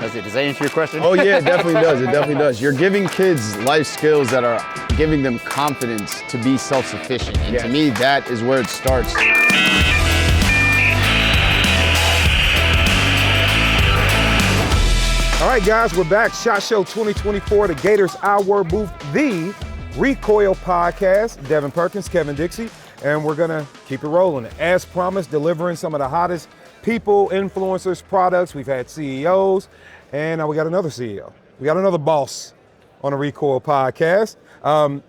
That's it. Does that answer your question? Oh yeah, it definitely does. It definitely does. You're giving kids life skills that are giving them confidence to be self-sufficient. And to me, that is where it starts. All right, guys, we're back. SHOT Show 2024, the Gators Hour booth, the RECOIL Podcast. Devin Perkins, Kevin Dixie, and we're gonna keep it rolling. As promised, delivering some of the hottest people, influencers, products. We've had CEOs, and now we got another CEO. We got another boss on the RECOIL Podcast.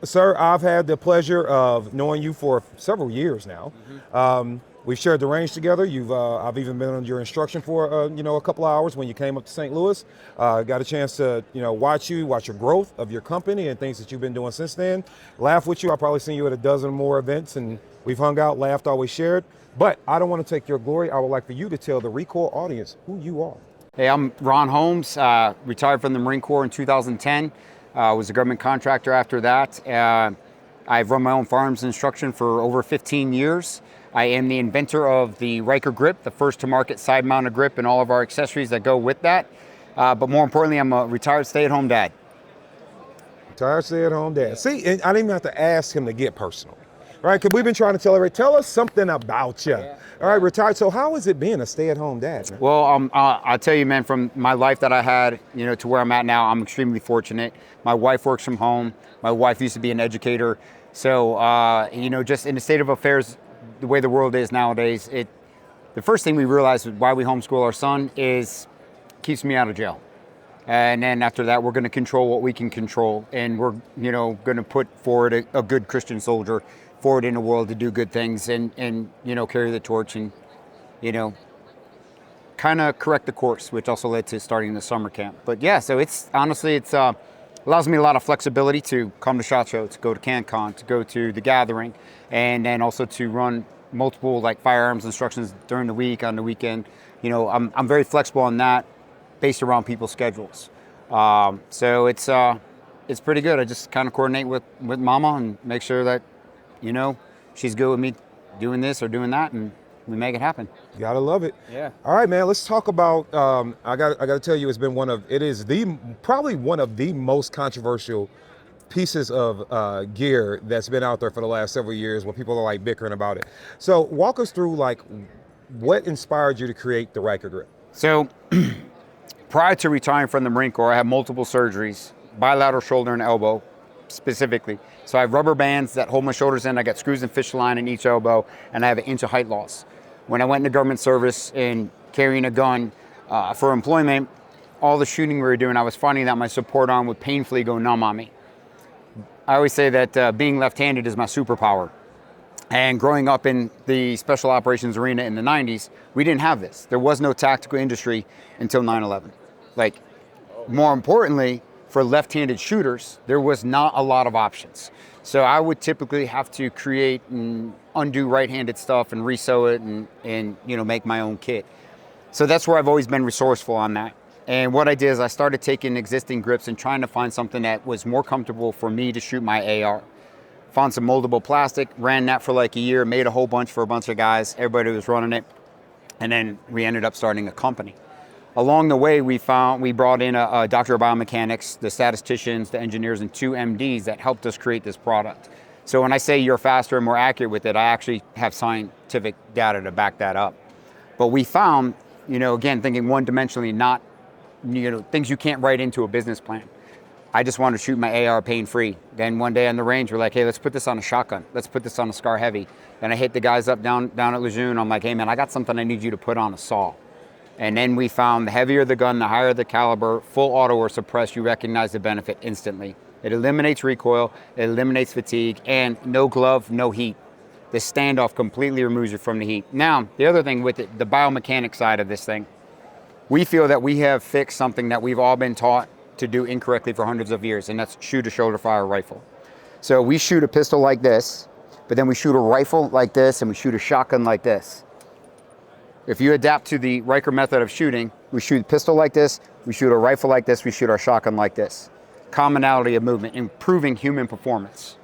Sir, I've had the pleasure of knowing you for several years now. We've shared the range together. I've even been under your instruction for a couple of hours when you came up to St. Louis. Got a chance to watch your growth of your company and things that you've been doing since then. Laugh with you. I've probably seen you at a dozen more events, and we've hung out, laughed, always shared. But I don't want to take your glory. I would like for you to tell the RECOIL audience who you are. Hey, I'm Ron Holmes. Retired from the Marine Corps in 2010. Was a government contractor after that. I've run my own firearms instruction for over 15 years. I am the inventor of the Ryker grip, the first to market side-mounted grip, and all of our accessories that go with that. But more importantly, I'm a retired stay-at-home dad. Retired stay-at-home dad. See, and I didn't even have to ask him to get personal, right? Because we've been trying to tell us something about you. Yeah. All right, retired. So how is it being a stay-at-home dad, man? Well, I'll tell you, man, from my life that I had, to where I'm at now, I'm extremely fortunate. My wife works from home. My wife used to be an educator. So, just in the state of affairs, the way the world is nowadays, the first thing we realized why we homeschool our son is keeps me out of jail. And then after that, we're going to control what we can control. And we're, going to put forward a good Christian soldier forward in the world to do good things and carry the torch and, kind of correct the course, which also led to starting the summer camp. But yeah, so it's allows me a lot of flexibility to come to SHOT Show, to go to CanCon, to go to the gathering, and then also to run multiple firearms instructions during the week, on the weekend. I'm very flexible on that, based around people's schedules. So it's pretty good. I just kind of coordinate with Mama and make sure that she's good with me doing this or doing that, and we make it happen. You gotta love it. Yeah. All right, man. Let's talk about. I got to tell you, it is probably one of the most controversial pieces of gear that's been out there for the last several years, where people are bickering about it. So walk us through what inspired you to create the Ryker grip. So prior to retiring from the Marine Corps, I had multiple surgeries, bilateral shoulder and elbow specifically. So I have rubber bands that hold my shoulders in. I got screws and fish line in each elbow, and I have an inch of height loss. When I went into government service and carrying a gun for employment, all the shooting we were doing, I was finding that my support arm would painfully go numb on me. I always say that being left-handed is my superpower. And growing up in the special operations arena in the 90s, we didn't have this. There was no tactical industry until 9/11. More importantly, for left-handed shooters, there was not a lot of options. So I would typically have to create and undo right-handed stuff and resew it and make my own kit. So that's where I've always been resourceful on that. And what I did is I started taking existing grips and trying to find something that was more comfortable for me to shoot my AR. Found some moldable plastic, ran that for a year, made a whole bunch for a bunch of guys. Everybody was running it. And then we ended up starting a company. Along the way, we brought in a doctor of biomechanics, the statisticians, the engineers, and 2 MDs that helped us create this product. So when I say you're faster and more accurate with it, I actually have scientific data to back that up. But we found, again, thinking one-dimensionally, not, things you can't write into a business plan. I just wanted to shoot my AR pain-free. Then one day on the range, we're like, hey, let's put this on a shotgun. Let's put this on a Scar Heavy. Then I hit the guys up down at Lejeune. I'm like, hey, man, I got something I need you to put on a saw. And then we found the heavier the gun, the higher the caliber, full auto or suppressed, you recognize the benefit instantly. It eliminates recoil, it eliminates fatigue, and no glove, no heat. The standoff completely removes you from the heat. Now, the other thing with it, the biomechanics side of this thing, we feel that we have fixed something that we've all been taught to do incorrectly for hundreds of years, and that's shoot a shoulder fire rifle. So we shoot a pistol like this, but then we shoot a rifle like this, and we shoot a shotgun like this. If you adapt to the Ryker method of shooting, we shoot a pistol like this, we shoot a rifle like this, we shoot our shotgun like this. Commonality of movement, improving human performance.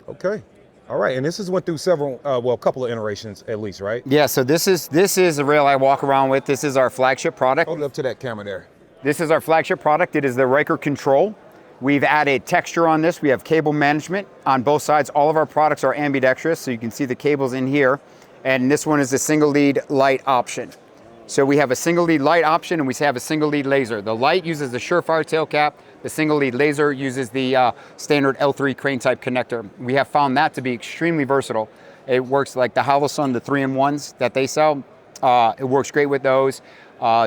Okay. All right, and this has went through several, a couple of iterations at least, right? Yeah, so this is the rail I walk around with. This is our flagship product. Hold it up to that camera there. This is our flagship product. It is the RECOIL Control. We've added texture on this. We have cable management on both sides. All of our products are ambidextrous, so you can see the cables in here. And this one is a single lead light option. So we have a single lead light option and we have a single lead laser. The light uses the Surefire tail cap. The single lead laser uses the standard L3 crane type connector. We have found that to be extremely versatile. It works like the Holosun, the 3-in-1s that they sell. It works great with those.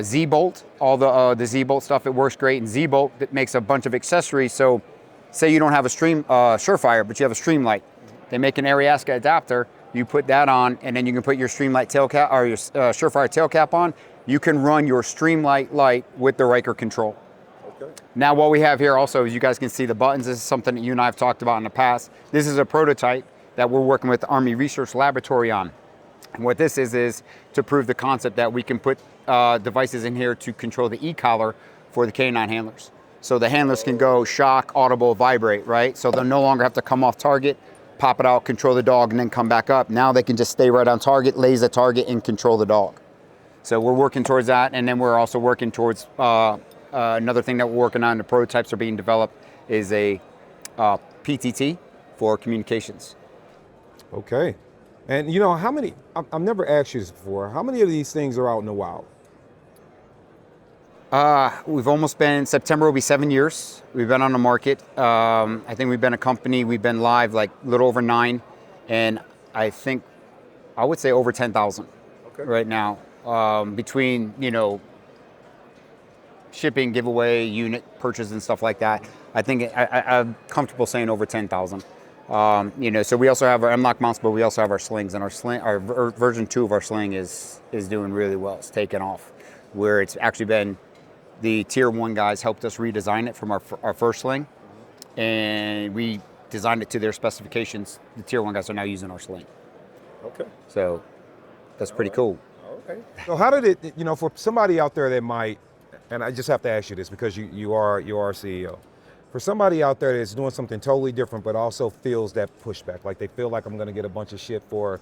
Z-Bolt, all the Z-Bolt stuff, it works great. And Z-Bolt, that makes a bunch of accessories. So say you don't have a Surefire, but you have a Streamlight. They make an Ariasca adapter. You put that on, and then you can put your Streamlight tail cap or your Surefire tail cap on. You can run your Streamlight light with the RECOIL Control. Okay. Now what we have here also, as you guys can see the buttons, this is something that you and I have talked about in the past. This is a prototype that we're working with the Army Research Laboratory on. And what this is to prove the concept that we can put devices in here to control the e-collar for the canine handlers. So the handlers can go shock, audible, vibrate, right? So they'll no longer have to come off target, pop it out, control the dog, and then come back up. Now they can just stay right on target, laser target, and control the dog. So we're working towards that, and then we're also working towards another thing that we're working on. The prototypes are being developed is a PTT for communications. Okay. And you know, how many, I've never asked you this before, how many of these things are out in the wild? We've almost been, September will be 7 years. We've been on the market. I think we've been a company, we've been live like a little over 9. And I think, I would say over 10,000 right now. Between, you know, shipping, giveaway, unit purchase and stuff like that. I think I'm comfortable saying over 10,000. You know, so we also have our M-lock mounts, but we also have our slings, and our version 2 of our sling is doing really well. It's taken off, where it's actually been the tier 1 guys helped us redesign it from our first sling, and we designed it to their specifications. The tier 1 guys are now using our sling. Okay. So that's pretty cool. Okay. So how did it, you know, for somebody out there that might, and I just have to ask you this because you are CEO. For somebody out there that's doing something totally different, but also feels that pushback, like they feel like I'm going to get a bunch of shit for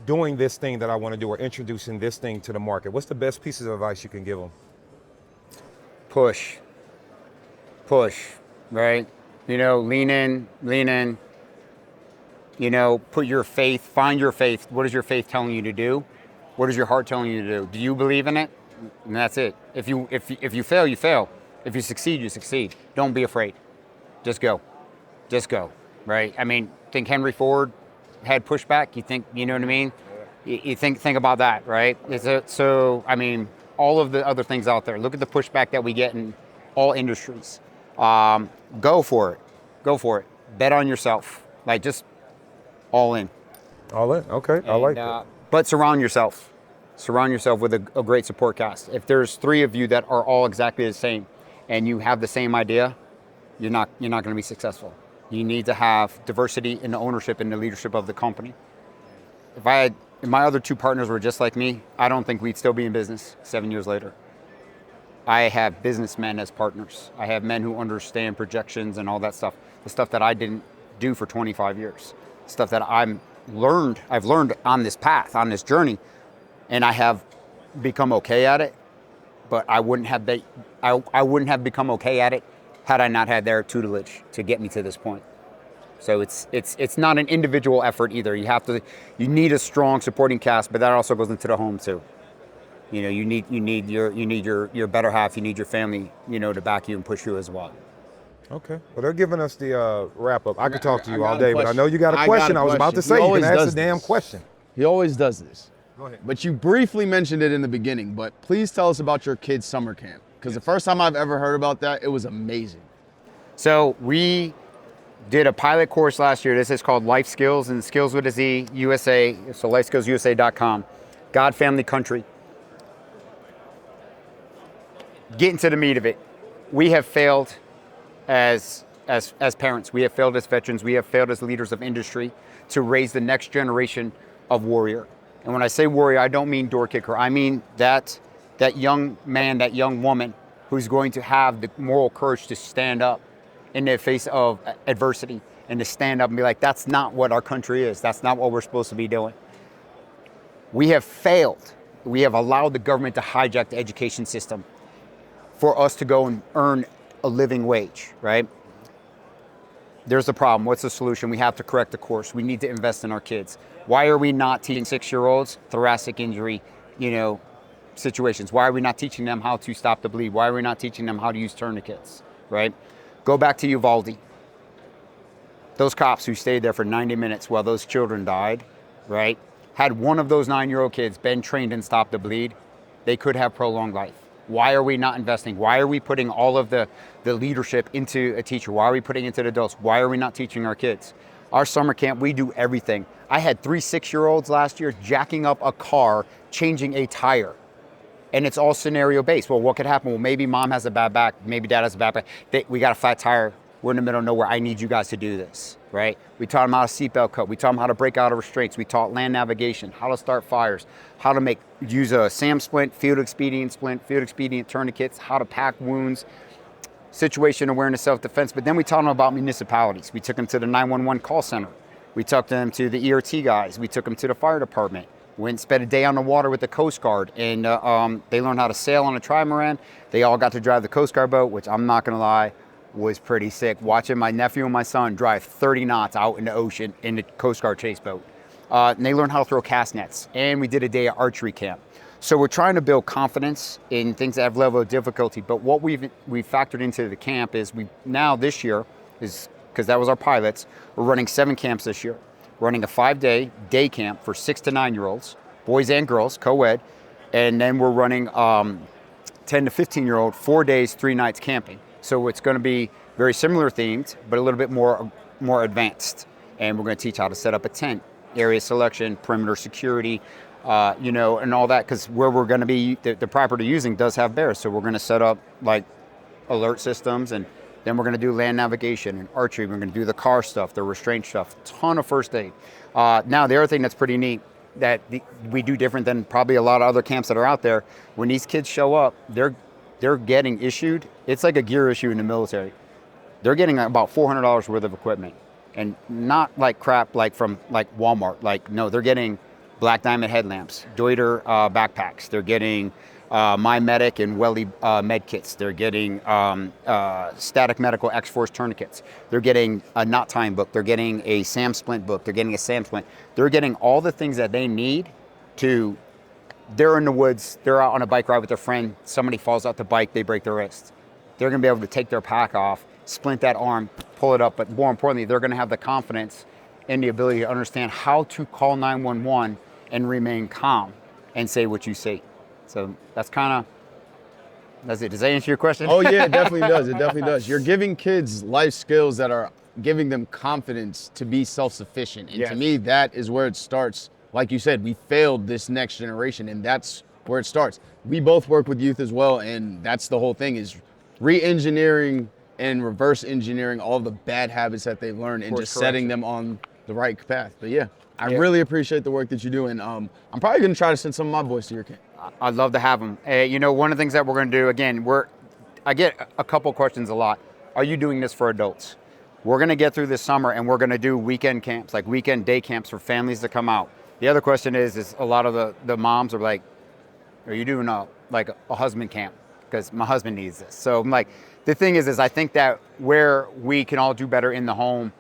doing this thing that I want to do or introducing this thing to the market, what's the best pieces of advice you can give them? Push, right? You know, lean in, you know, put your faith, find your faith. What is your faith telling you to do? What is your heart telling you to do? Do you believe in it? And that's it. If you fail, you fail. If you succeed, you succeed. Don't be afraid. Just go, right? I mean, think Henry Ford had pushback. You think, you know what I mean? You think about that, right? So, I mean, all of the other things out there. Look at the pushback that we get in all industries. Go for it. Bet on yourself. Like, just all in. All in, okay, I like that. But surround yourself with a great support cast. If there's 3 of you that are all exactly the same and you have the same idea, you're not going to be successful. You need to have diversity in the ownership and the leadership of the company. If my other 2 partners were just like me, I don't think we'd still be in business 7 years later. I have businessmen as partners. I have men who understand projections and all that stuff. The stuff that I didn't do for 25 years. Stuff that I've learned on this path, on this journey, and I have become okay at it. But I wouldn't have become okay at it had I not had their tutelage to get me to this point. So it's not an individual effort either. You need a strong supporting cast, but that also goes into the home too. You know, you need your better half, you need your family, you know, to back you and push you as well. Okay. Well, they're giving us the wrap up. I could talk to you all day, but I know you got a question. I was about to say, you can ask the damn question. He always does this. Go ahead. But you briefly mentioned it in the beginning, but please tell us about your kids' summer camp. Because the first time I've ever heard about that, it was amazing. So we did a pilot course last year. This is called Life Skills, and Skillz with a Z, USA, so lifeskillsusa.com. God, family, country. Getting to the meat of it, we have failed as parents. We have failed as veterans. We have failed as leaders of industry to raise the next generation of warrior. And when I say warrior, I don't mean door kicker. I mean that young man, that young woman who's going to have the moral courage to stand up in the face of adversity and to stand up and be like, that's not what our country is. That's not what we're supposed to be doing. We have failed. We have allowed the government to hijack the education system. for us to go and earn a living wage, right? There's the problem. What's the solution? We have to correct the course. We need to invest in our kids. Why are we not teaching 6-year-olds thoracic injury, situations? Why are we not teaching them how to stop the bleed? Why are we not teaching them how to use tourniquets, right? Go back to Uvalde. Those cops who stayed there for 90 minutes while those children died, right? Had one of those 9-year-old kids been trained in stop the bleed, they could have prolonged life. Why are we not investing? Why are we putting all of the leadership into a teacher? Why are we putting it into the adults? Why are we not teaching our kids? Our summer camp, we do everything. I had 3 6-year-olds last year jacking up a car, changing a tire. And it's all scenario based. Well, what could happen? Well, maybe mom has a bad back, maybe dad has a bad back. We got a flat tire. We're in the middle of nowhere. I need you guys to do this, right? We taught them how to seatbelt cut. We taught them how to break out of restraints. We taught land navigation, how to start fires, how to use a SAM splint, field expedient tourniquets, how to pack wounds, situation awareness, self-defense. But then we taught them about municipalities. We took them to the 911 call center. We took them to the ERT guys. We took them to the fire department. Went and spent a day on the water with the Coast Guard, and they learned how to sail on a trimaran. They all got to drive the Coast Guard boat, which I'm not gonna lie, was pretty sick. Watching my nephew and my son drive 30 knots out in the ocean in the Coast Guard chase boat. And they learned how to throw cast nets. And we did a day at archery camp. So we're trying to build confidence in things that have level of difficulty. But what we've factored into the camp is this year, because that was our pilots, we're running 7 camps this year. We're running a 5-day day camp for 6 to 9-year-olds, boys and girls, co-ed. And then we're running 10 to 15-year-old, 4 days, 3 nights camping. So it's going to be very similar themed, but a little bit more advanced. And we're going to teach how to set up a tent, area selection, perimeter security, and all that. Because where we're going to be, the property using does have bears. So we're going to set up like alert systems, and then we're going to do land navigation and archery. We're going to do the car stuff, the restraint stuff, ton of first aid. Now, the other thing that's pretty neat that we do different than probably a lot of other camps that are out there, when these kids show up, they're getting issued. It's like a gear issue in the military. They're getting about $400 worth of equipment, and not like crap like from like Walmart. No, they're getting Black Diamond headlamps, Deuter backpacks. They're getting My Medic and Welly med kits. They're getting Static Medical X-Force tourniquets. They're getting a knot tying book. They're getting a SAM splint book. They're getting a SAM splint. They're getting all the things that they need to. They're in the woods, they're out on a bike ride with their friend, somebody falls out the bike, they break their wrist. They're gonna be able to take their pack off, splint that arm, pull it up, but more importantly, they're gonna have the confidence and the ability to understand how to call 911 and remain calm and say what you say. So that's it. Does that answer your question? Oh yeah, it definitely does. It definitely does. You're giving kids life skills that are giving them confidence to be self-sufficient. And to me, that is where it starts. Like you said, we failed this next generation, and that's where it starts. We both work with youth as well, and that's the whole thing, is re-engineering and reverse engineering all the bad habits that they've learned and just setting them on the right path. But I really appreciate the work that you do, and I'm probably gonna try to send some of my boys to your camp. I'd love to have them. One of the things that we're gonna do, again, I get a couple questions a lot. Are you doing this for adults? We're gonna get through this summer, and we're gonna do weekend camps, like weekend day camps for families to come out. The other question is a lot of the moms are like, are you doing a husband camp? Because my husband needs this. So I'm like, the thing is I think that where we can all do better in the home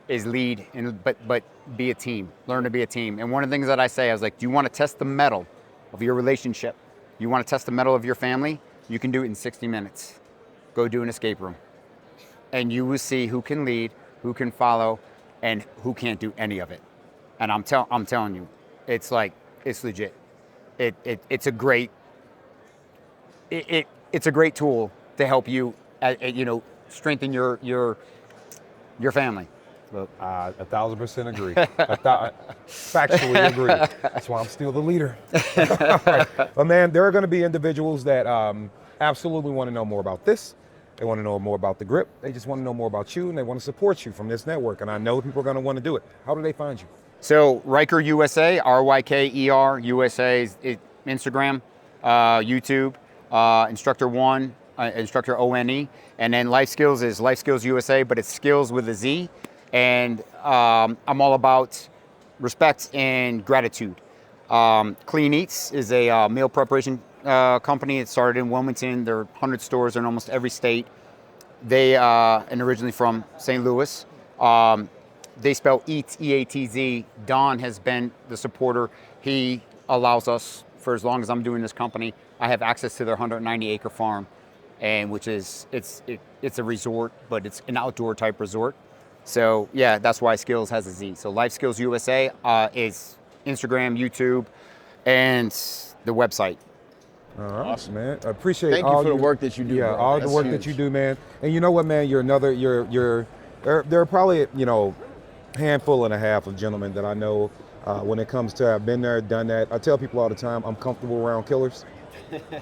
is lead, but be a team, learn to be a team. And one of the things that I say, I was like, do you want to test the mettle of your relationship? You want to test the mettle of your family? You can do it in 60 minutes. Go do an escape room. And you will see who can lead, who can follow, and who can't do any of it. And I'm telling you, it's legit. It's a great tool to help you, strengthen your family. Look, 1,000% agree. Factually agree. That's why I'm still the leader. Right. But man, there are going to be individuals that absolutely want to know more about this. They want to know more about the grip. They just want to know more about you, and they want to support you from this network. And I know people are going to want to do it. How do they find you? So Ryker USA, RYKER USA is Instagram, YouTube, Instructor One, Instructor ONE, and then Life Skillz is Life Skillz USA, but it's Skillz with a Z. And I'm all about respect and gratitude. Clean Eats is a meal preparation company. It started in Wilmington. There are 100 stores in almost every state. They and originally from St. Louis. They spell EATZ, E-A-T-Z. Don has been the supporter. He allows us, for as long as I'm doing this company, I have access to their 190-acre farm, and which is it's a resort, but it's an outdoor type resort. So yeah, that's why Skillz has a Z. So Life Skillz USA is Instagram, YouTube, and the website. All right, Awesome. man. I appreciate Thank you for the work that you do. Yeah, bro. all That's the work huge. that you do, man. And you know what, man? You're there are probably, handful and a half of gentlemen that I know when it comes to, I've been there, done that. I tell people all the time, I'm comfortable around killers,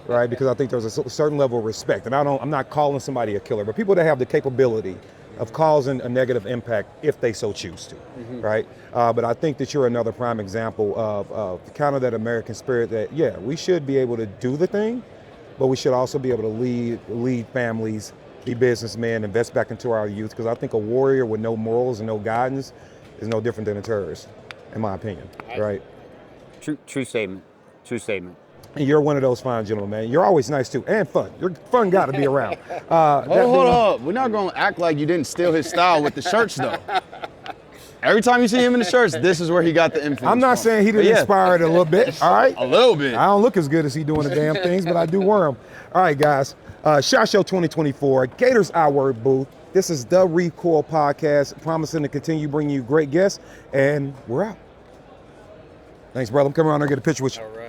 right? Because I think there's a certain level of respect. And I'm not calling somebody a killer, but people that have the capability of causing a negative impact if they so choose to, right? But I think that you're another prime example of kind of that American spirit that, yeah, we should be able to do the thing, but we should also be able to lead families, be businessmen, invest back into our youth, because I think a warrior with no morals and no guidance is no different than a terrorist, in my opinion, right? True statement. True statement. And you're one of those fine gentlemen, man. You're always nice too, and fun. You're fun guy to be around. Hold up. We're not going to act like you didn't steal his style with the shirts, though. Every time you see him in the shirts, this is where he got the influence I'm not from. saying he didn't But yeah, inspire it a little bit, all right? a little bit. I don't look as good as he doing the damn things, but I do wear them. All right, guys. SHOT Show 2024, Gators Hour booth. This is the RECOIL Podcast, promising to continue bringing you great guests, and we're out. Thanks, brother. I'm coming around there and get a picture with you. All right.